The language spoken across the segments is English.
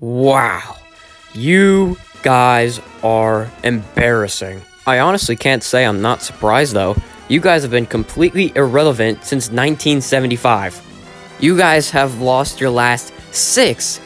Wow, you guys are embarrassing. I honestly can't say I'm not surprised though. You guys have been completely irrelevant since 1975. You guys have lost your last six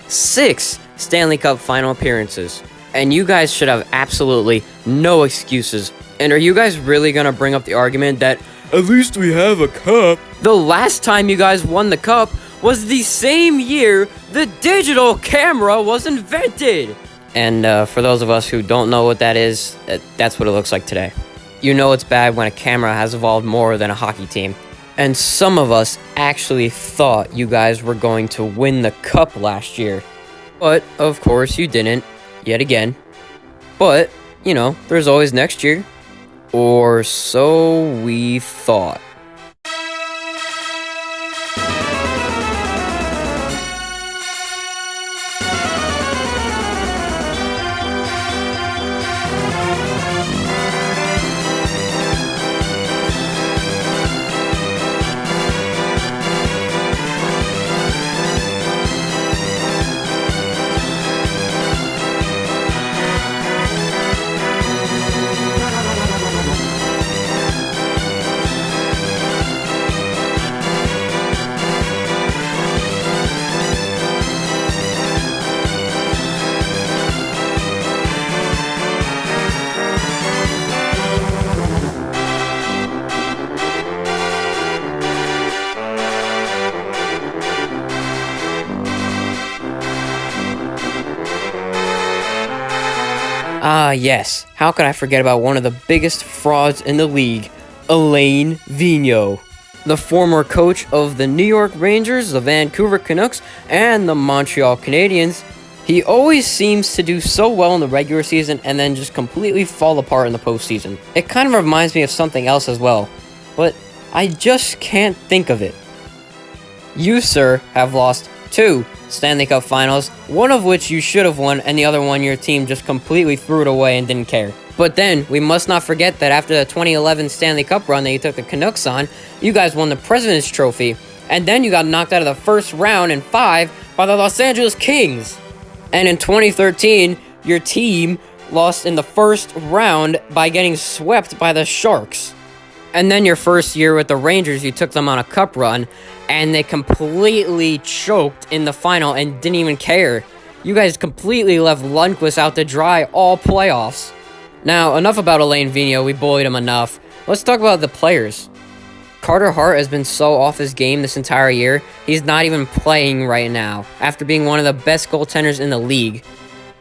Stanley Cup final appearances. And you guys should have absolutely no excuses. And are you guys really gonna bring up the argument that at least we have a cup? The last time you guys won the cup was the same year the digital camera was invented. And for those of us who don't know what that is, that's what it looks like today. You know it's bad when a camera has evolved more than a hockey team. And some of us actually thought you guys were going to win the cup last year. But, of course, you didn't, yet again. But, you know, there's always next year. Or so we thought. Ah, yes. How could I forget about one of the biggest frauds in the league, Alain Vigneault, the former coach of the New York Rangers, the Vancouver Canucks, and the Montreal Canadiens. He always seems to do so well in the regular season and then just completely fall apart in the postseason. It kind of reminds me of something else as well, but I just can't think of it. You, sir, have lost 2 Stanley Cup Finals, one of which you should have won, and the other one your team just completely threw it away and didn't care. But then, we must not forget that after the 2011 Stanley Cup run that you took the Canucks on, you guys won the President's Trophy, and then you got knocked out of the first round in 5 by the Los Angeles Kings. And in 2013, your team lost in the first round by getting swept by the Sharks. And then your first year with the Rangers, you took them on a cup run, and they completely choked in the final and didn't even care. You guys completely left Lundqvist out to dry all playoffs. Now, enough about Alain Vigneault, we bullied him enough. Let's talk about the players. Carter Hart has been so off his game this entire year, he's not even playing right now, after being one of the best goaltenders in the league.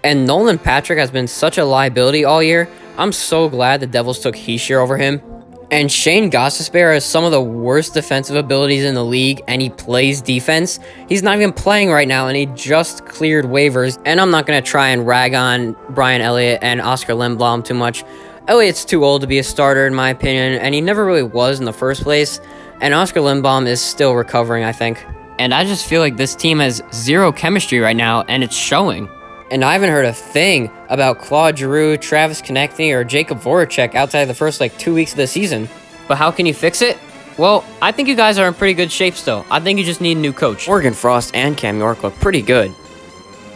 And Nolan Patrick has been such a liability all year. I'm so glad the Devils took Hischier over him. And Shane Gostisbehere has some of the worst defensive abilities in the league, and he plays defense. He's not even playing right now, and he just cleared waivers. And I'm not going to try and rag on Brian Elliott and Oscar Lindblom too much. Elliott's too old to be a starter, in my opinion, and he never really was in the first place. And Oscar Lindblom is still recovering, I think. And I just feel like this team has zero chemistry right now, and it's showing. And I haven't heard a thing about Claude Giroux, Travis Konecny, or Jacob Voracek outside of the first 2 weeks of the season. But how can you fix it? Well, I think you guys are in pretty good shape still. I think you just need a new coach. Morgan Frost and Cam York look pretty good.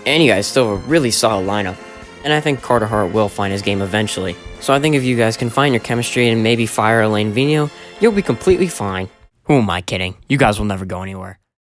And you guys still have a really solid lineup. And I think Carter Hart will find his game eventually. So I think if you guys can find your chemistry and maybe fire Alain Vigneault, you'll be completely fine. Who am I kidding? You guys will never go anywhere.